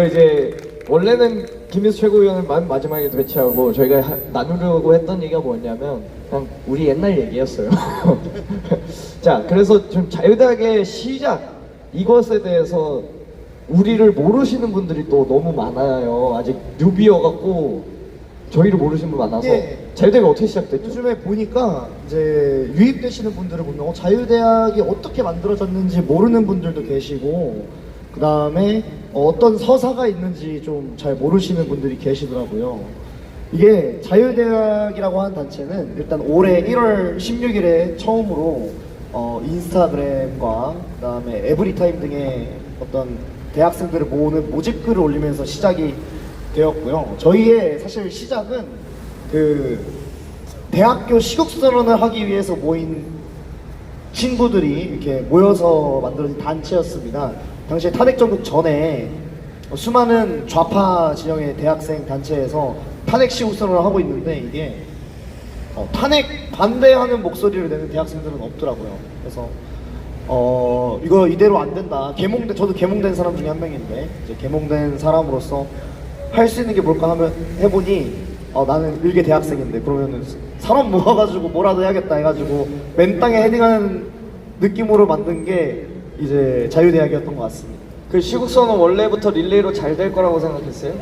이제 원래는 김희수 최고위원을 마지막에 배치하고 저희가 나누려고 했던 얘기가 뭐냐면 그냥 우리 옛날 얘기였어요. 자, 그래서 좀 자유대학의 시작 이것에 대해서 우리를 모르시는 분들이 또 너무 많아요. 아직 뉴비여갖고 저희를 모르시는 분 많아서 예. 자유대학이 어떻게 시작됐죠? 요즘에 보니까 이제 유입되시는 분들을 보면 자유대학이 어떻게 만들어졌는지 모르는 분들도 계시고 그 다음에 어떤 서사가 있는지 좀 잘 모르시는 분들이 계시더라고요. 이게 자유대학이라고 하는 단체는 일단 올해 1월 16일에 처음으로 인스타그램과 그 다음에 에브리타임 등의 어떤 대학생들을 모으는 모집글을 올리면서 시작이 되었고요. 저희의 사실 시작은 그 대학교 시국선언을 하기 위해서 모인 친구들이 이렇게 모여서 만들어진 단체였습니다. 당시에 탄핵 정국 전에 수많은 좌파 진영의 대학생 단체에서 탄핵 시국선언을 하고 있는데 이게 탄핵 반대하는 목소리를 내는 대학생들은 없더라고요. 그래서 이거 이대로 안 된다. 저도 계몽된 사람 중에 한 명인데 이제 계몽된 사람으로서 할 수 있는 게 뭘까 하면 해보니 나는 일개 대학생인데 그러면은 사람 모아가지고 뭐라도 해야겠다 해가지고 맨 땅에 헤딩하는 느낌으로 만든 게 이제 자유대학이었던 것 같습니다. 그 시국선언 원래부터 릴레이로 잘 될 거라고 생각했어요?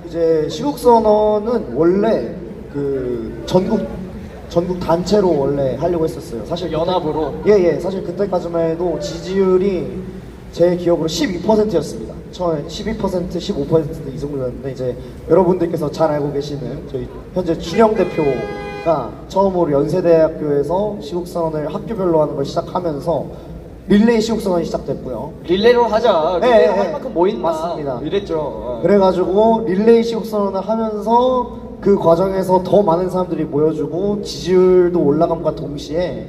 이제 시국선언은 원래 그 전국 단체로 원래 하려고 했었어요. 사실 연합으로? 예. 사실 그때까지만 해도 지지율이 제 기억으로 12%였습니다. 처음에 12%, 15% 이 정도였는데 이제 여러분들께서 잘 알고 계시는 저희 현재 준영 대표가 처음으로 연세대학교에서 시국선언을 학교별로 하는 걸 시작하면서 릴레이 시국선언이 시작됐고요. 릴레이로 하자. 예, 릴레이로 예, 할 예. 만큼 뭐 있나. 맞습니다. 이랬죠. 그래가지고 릴레이 시국선언을 하면서 그 과정에서 더 많은 사람들이 모여주고 지지율도 올라감과 동시에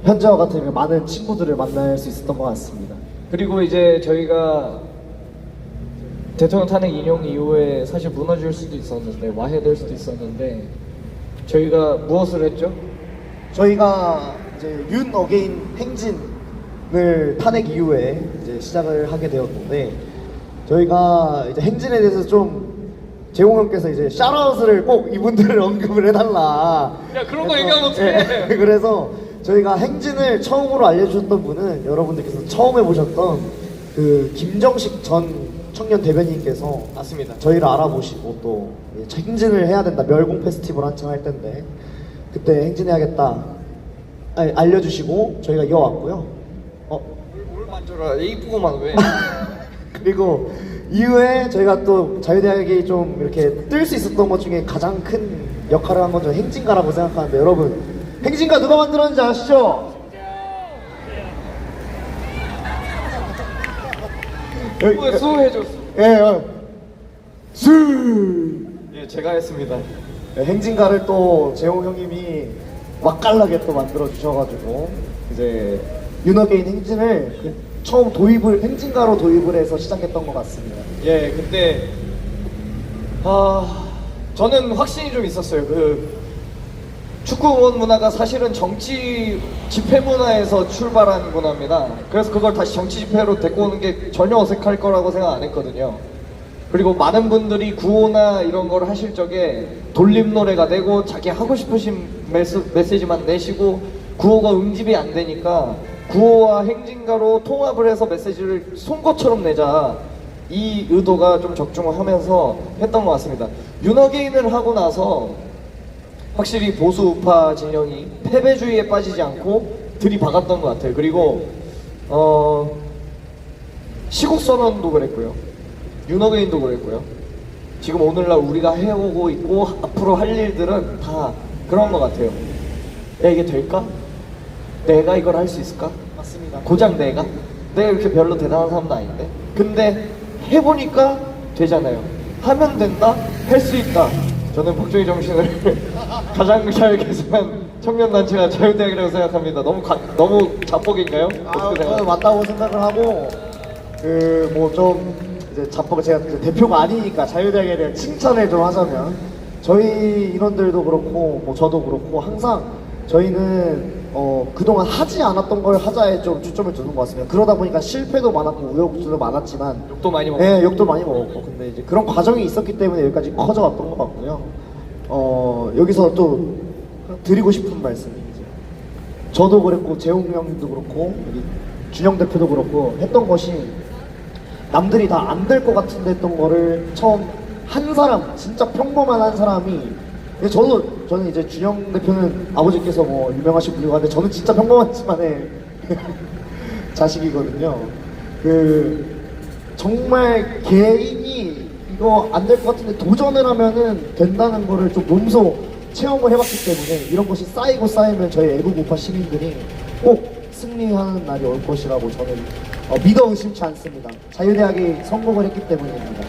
현재와 같은 많은 친구들을 만날 수 있었던 것 같습니다. 그리고 이제 저희가 대통령 탄핵 인용 이후에 사실 무너질 수도 있었는데 와해될 수도 있었는데 저희가 무엇을 했죠? 저희가 이제 윤 어게인 행진을 탄핵 이후에 이제 시작을 하게 되었는데 저희가 이제 행진에 대해서 좀 재홍 형께서 이제 샤라웃을 꼭 이분들을 언급을 해달라. 야, 그런 거 얘기하면 어떡해. 그래서 저희가 행진을 처음으로 알려주셨던 분은 여러분들께서 처음 해보셨던 그 김정식 전 청년 대변인께서 맞습니다. 저희를 알아보시고 또 행진을 해야 된다. 멸공 페스티벌 한창 할 때인데 그때 행진해야겠다 알려주시고 저희가 이어왔고요. 뭘 만져라 이쁘고만 왜? 그리고 이후에 저희가 또 자유대학이 좀 이렇게 뜰 수 있었던 것 중에 가장 큰 역할을 한 건 저는 행진가라고 생각하는데 여러분 행진가 누가 만들었는지 아시죠? 수호해줬어. 예, 예, 제가 했습니다. 행진가를 또 재홍 형님이 맛깔나게 또 만들어 주셔가지고 이제 윤어게인 행진을 처음 행진가로 도입을 해서 시작했던 것 같습니다. 예, 그때 저는 확신이 좀 있었어요. 그 축구 응원 문화가 사실은 정치 집회 문화에서 출발한 문화입니다. 그래서 그걸 다시 정치 집회로 데리고 오는 게 전혀 어색할 거라고 생각 안 했거든요. 그리고 많은 분들이 구호나 이런 걸 하실 적에 돌림 노래가 되고 자기 하고 싶으신 메시지만 내시고 구호가 응집이 안 되니까 구호와 행진가로 통합을 해서 메시지를 송곳처럼 내자, 이 의도가 좀 적중하면서 했던 것 같습니다. 윤어게인을 하고 나서 확실히 보수 우파 진영이 패배주의에 빠지지 않고 들이박았던 것 같아요. 그리고 시국선언도 그랬고요, 윤어게인도 그랬고요, 지금 오늘날 우리가 해오고 있고 앞으로 할 일들은 다 그런 것 같아요. 야, 이게 될까? 내가 이걸 할 수 있을까? 맞습니다. 고작 내가 이렇게 별로 대단한 사람도 아닌데 근데 해보니까 되잖아요. 하면 된다, 할 수 있다. 저는 박정희 정신을 가장 잘 계승한 청년단체가 자유대학이라고 생각합니다. 너무 자뻑인가요? 어떻게 저는 생각하세요? 맞다고 생각을 하고 그 뭐 좀 이제 자뻑 제가 이제 대표가 아니니까 자유대학에 대한 칭찬을 좀 하자면 저희 인원들도 그렇고 뭐 저도 그렇고 항상 저희는 그동안 하지 않았던 걸 하자에 좀 초점을 두는 것 같습니다. 그러다 보니까 실패도 많았고 우여곡절도 많았지만 욕도 많이 먹고 네, 욕도 많이 먹었고 근데 이제 그런 과정이 있었기 때문에 여기까지 커져왔던 것 같고요. 여기서 또 드리고 싶은 말씀이 이제 저도 그랬고 재홍 형도 그렇고 여기 준영 대표도 그렇고 했던 것이 남들이 다 안 될 것 같은데 했던 거를 처음 한 사람, 진짜 평범한 한 사람이 근데 저는 이제 준영 대표는 아버지께서 뭐 유명하신 분이고 한데 저는 진짜 평범하지만의 자식이거든요. 그 정말 개인이 이거 안 될 것 같은데 도전을 하면은 된다는 거를 좀 몸소 체험을 해봤기 때문에 이런 것이 쌓이고 쌓이면 저희 애국 우파 시민들이 꼭 승리하는 날이 올 것이라고 저는 믿어 의심치 않습니다. 자유대학이 성공을 했기 때문입니다.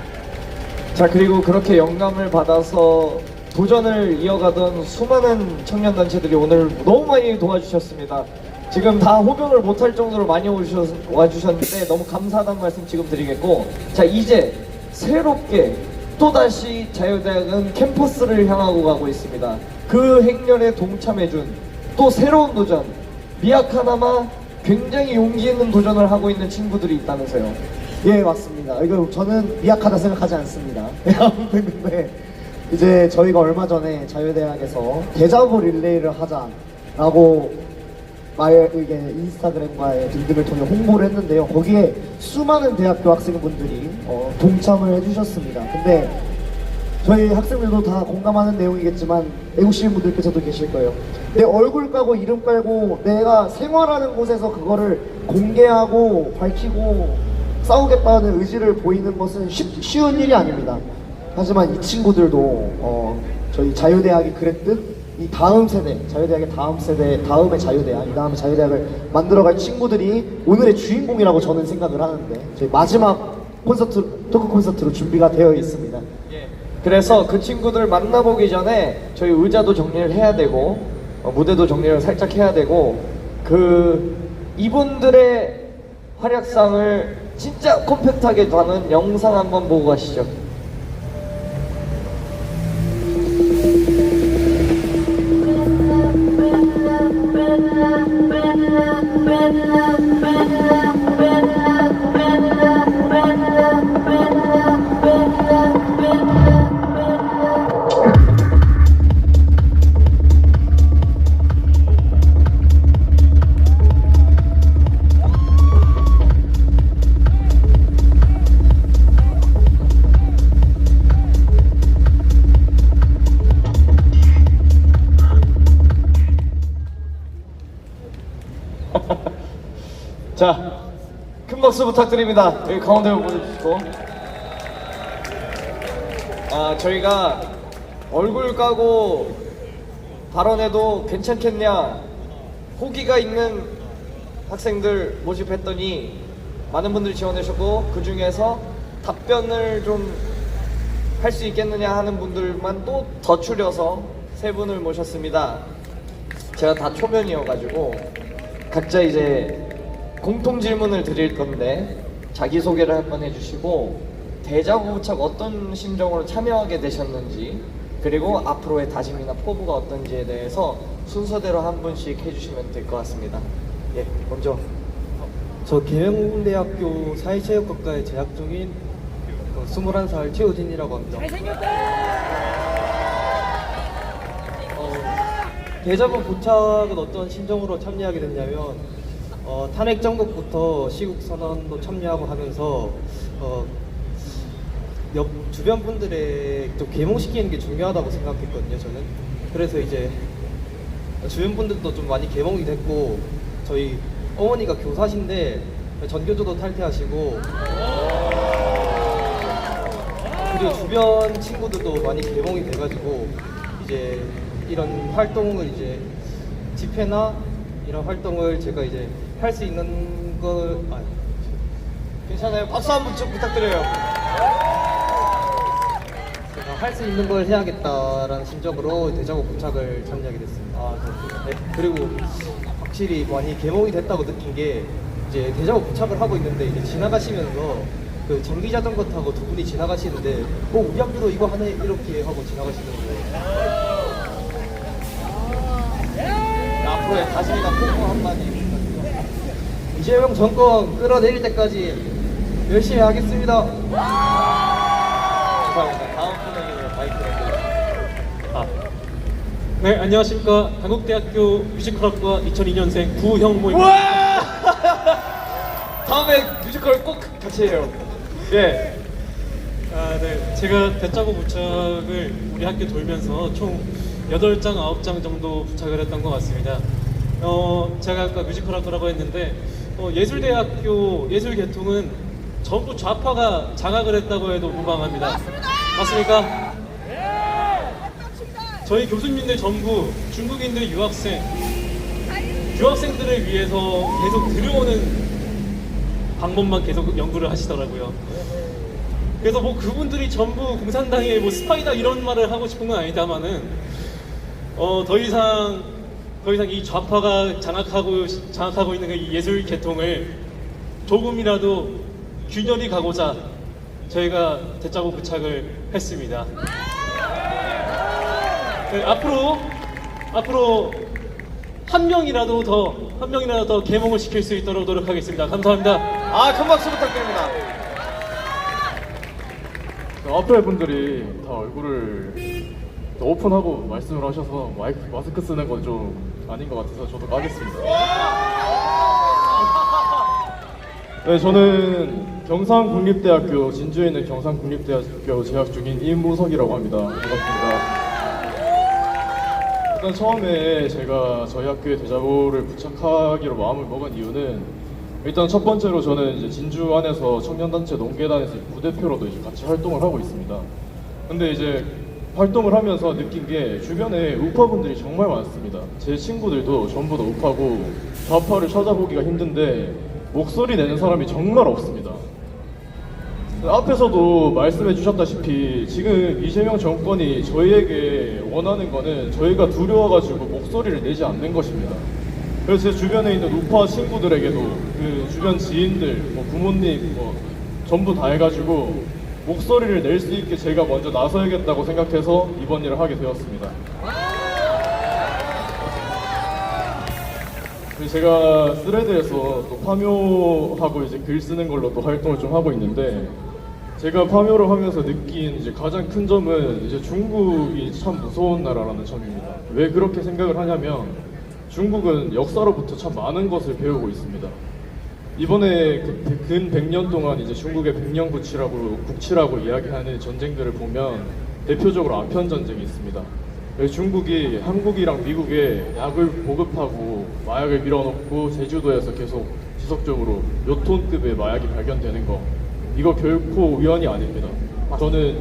자, 그리고 그렇게 영감을 받아서 도전을 이어가던 수많은 청년단체들이 오늘 너무 많이 도와주셨습니다. 지금 다 호명을 못할 정도로 많이 와주셨는데 너무 감사하다는 말씀 지금 드리겠고, 자, 이제 새롭게 또다시 자유대학은 캠퍼스를 향하고 가고 있습니다. 그 행렬에 동참해준 또 새로운 도전, 미약하나마 굉장히 용기 있는 도전을 하고 있는 친구들이 있다면서요. 예, 맞습니다. 이거 저는 미약하다 생각하지 않습니다. 아무튼 근데 이제 저희가 얼마 전에 자유대학에서 데자부 릴레이를 하자라고 이게 인스타그램과 등등을 통해 홍보를 했는데요. 거기에 수많은 대학교 학생분들이 동참을 해주셨습니다. 근데 저희 학생들도 다 공감하는 내용이겠지만 애국시민분들께서도 계실 거예요. 내 얼굴 까고 이름 깔고 내가 생활하는 곳에서 그거를 공개하고 밝히고 싸우겠다는 의지를 보이는 것은 쉬운 일이 아닙니다. 하지만 이 친구들도 저희 자유대학이 그랬듯 이 다음 세대, 자유대학의 다음 세대, 다음의 자유대학, 이 다음에 자유대학을 만들어갈 친구들이 오늘의 주인공이라고 저는 생각을 하는데 저희 마지막 토크 콘서트로 준비가 되어 있습니다. 그래서 그 친구들 만나보기 전에 저희 의자도 정리를 해야 되고 무대도 정리를 살짝 해야 되고 이분들의 활약상을 진짜 컴팩트하게 담은 영상 한번 보고 가시죠. 자, 큰 박수 부탁드립니다. 여기 가운데로 모여주시고. 저희가 얼굴 까고 발언해도 괜찮겠냐 호기가 있는 학생들 모집했더니 많은 분들이 지원해 주셨고 그 중에서 답변을 좀 할 수 있겠느냐 하는 분들만 또 더 추려서 세 분을 모셨습니다. 제가 다 초면이어가지고 각자 이제 공통 질문을 드릴 건데 자기소개를 한번 해주시고 대자보 부착 어떤 심정으로 참여하게 되셨는지 그리고 앞으로의 다짐이나 포부가 어떤지에 대해서 순서대로 한 분씩 해주시면 될 것 같습니다. 예, 먼저 저 계명대학교 사회체육학과에 재학 중인 21살 최우진이라고 합니다. 대자보 부착은 어떤 심정으로 참여하게 됐냐면 탄핵 정국부터 시국 선언도 참여하고 하면서 옆 주변 분들의 좀 계몽시키는 게 중요하다고 생각했거든요. 저는 그래서 이제 주변 분들도 좀 많이 계몽이 됐고 저희 어머니가 교사신데 전교조도 탈퇴하시고 그리고 주변 친구들도 많이 개봉이 돼가지고 이제 이런 활동을 이제 집회나 이런 활동을 제가 이제 할 수 있는 걸 괜찮아요. 박수 한 번 좀 부탁드려요. 제가 할 수 있는 걸 해야겠다라는 심정으로 대자보 부착을 참여하게 됐습니다. 네, 그리고 확실히 많이 개몽이 됐다고 느낀 게 이제 대자보 부착을 하고 있는데 이제 지나가시면서 그 전기 자전거 타고 두 분이 지나가시는데 우리 학교도 이거 하네 이렇게 하고 지나가시는 거예요. 앞으로의 다짐이나 포부 한마디. 이재명 정권 끌어내릴 때까지 열심히 하겠습니다. 감사합니다. 다음 분에게 마이크를 네, 안녕하십니까. 단국대학교 뮤지컬학과 2002년생 구형모입니다. 다음에 뮤지컬 꼭 같이 해요. 예. 네, 제가 대자보 부착을 우리 학교 돌면서 총 8장, 9장 정도 부착을 했던 것 같습니다. 제가 아까 뮤지컬학과라고 했는데 예술대학교 예술계통은 전부 좌파가 장악을 했다고 해도 무방합니다. 맞습니까? 저희 교수님들 전부 중국인들 유학생들을 위해서 계속 들여오는 방법만 계속 연구를 하시더라고요. 그래서 뭐 그분들이 전부 공산당의 뭐 스파이다 이런 말을 하고 싶은 건 아니다마는 더 이상 이 좌파가 장악하고 있는 이 예술 계통을 조금이라도 균열이 가고자 저희가 대자보 부착을 했습니다. 네, 앞으로 한 명이라도 더 계몽을 시킬 수 있도록 노력하겠습니다. 감사합니다. 큰 박수 부탁드립니다. 앞에 분들이 다 얼굴을 오픈하고 말씀을 하셔서 마스크 쓰는 건 좀 아닌 것 같아서 저도 까겠습니다. 네, 저는 경상국립대학교 진주에 있는 경상국립대학교 재학 중인 임무석이라고 합니다. 반갑습니다. 일단 처음에 제가 저희 학교에 대자보를 부착하기로 마음을 먹은 이유는 일단 첫 번째로 저는 이제 진주 안에서 청년단체 농계단에서 부대표로도 이제 같이 활동을 하고 있습니다. 근데 이제 활동을 하면서 느낀 게 주변에 우파분들이 정말 많습니다. 제 친구들도 전부 다 우파고 좌파를 찾아보기가 힘든데 목소리 내는 사람이 정말 없습니다. 앞에서도 말씀해 주셨다시피 지금 이재명 정권이 저희에게 원하는 거는 저희가 두려워가지고 목소리를 내지 않는 것입니다. 그래서 제 주변에 있는 우파 친구들에게도 그 주변 지인들, 뭐 부모님, 뭐 전부 다 해가지고 목소리를 낼 수 있게 제가 먼저 나서야겠다고 생각해서 이번 일을 하게 되었습니다. 그리고 제가 스레드에서 또 파묘하고 이제 글 쓰는 걸로 또 활동을 좀 하고 있는데 제가 파묘를 하면서 느낀 이제 가장 큰 점은 이제 중국이 참 무서운 나라라는 점입니다. 왜 그렇게 생각을 하냐면 중국은 역사로부터 참 많은 것을 배우고 있습니다. 이번에 근 100년 동안 이제 중국의 백년국치라고 이야기하는 전쟁들을 보면 대표적으로 아편 전쟁이 있습니다. 중국이 한국이랑 미국에 약을 보급하고 마약을 밀어넣고 제주도에서 계속 지속적으로 몇 톤급의 마약이 발견되는 거 이거 결코 우연이 아닙니다. 저는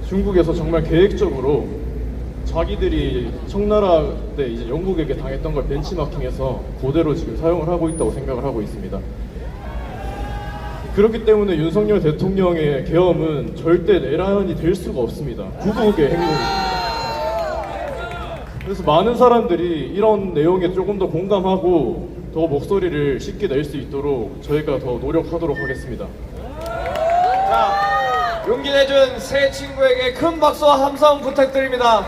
중국에서 정말 계획적으로 자기들이 청나라 때 이제 영국에게 당했던 걸 벤치마킹해서 그대로 지금 사용을 하고 있다고 생각을 하고 있습니다. 그렇기 때문에 윤석열 대통령의 계엄은 절대 내란이 될 수가 없습니다. 구국의 행동입니다. 그래서 많은 사람들이 이런 내용에 조금 더 공감하고 더 목소리를 쉽게 낼 수 있도록 저희가 더 노력하도록 하겠습니다. 자, 용기 내준 새 친구에게 큰 박수와 함성 부탁드립니다.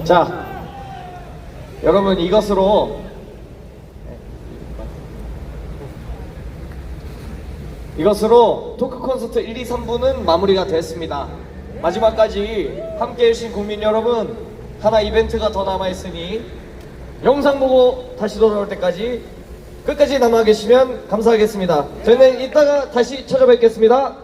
자, 여러분 이것으로 토크 콘서트 1, 2, 3부는 마무리가 됐습니다. 마지막까지 함께 해주신 국민 여러분, 하나 이벤트가 더 남아있으니 영상 보고 다시 돌아올 때까지 끝까지 남아 계시면 감사하겠습니다. 저희는 이따가 다시 찾아뵙겠습니다.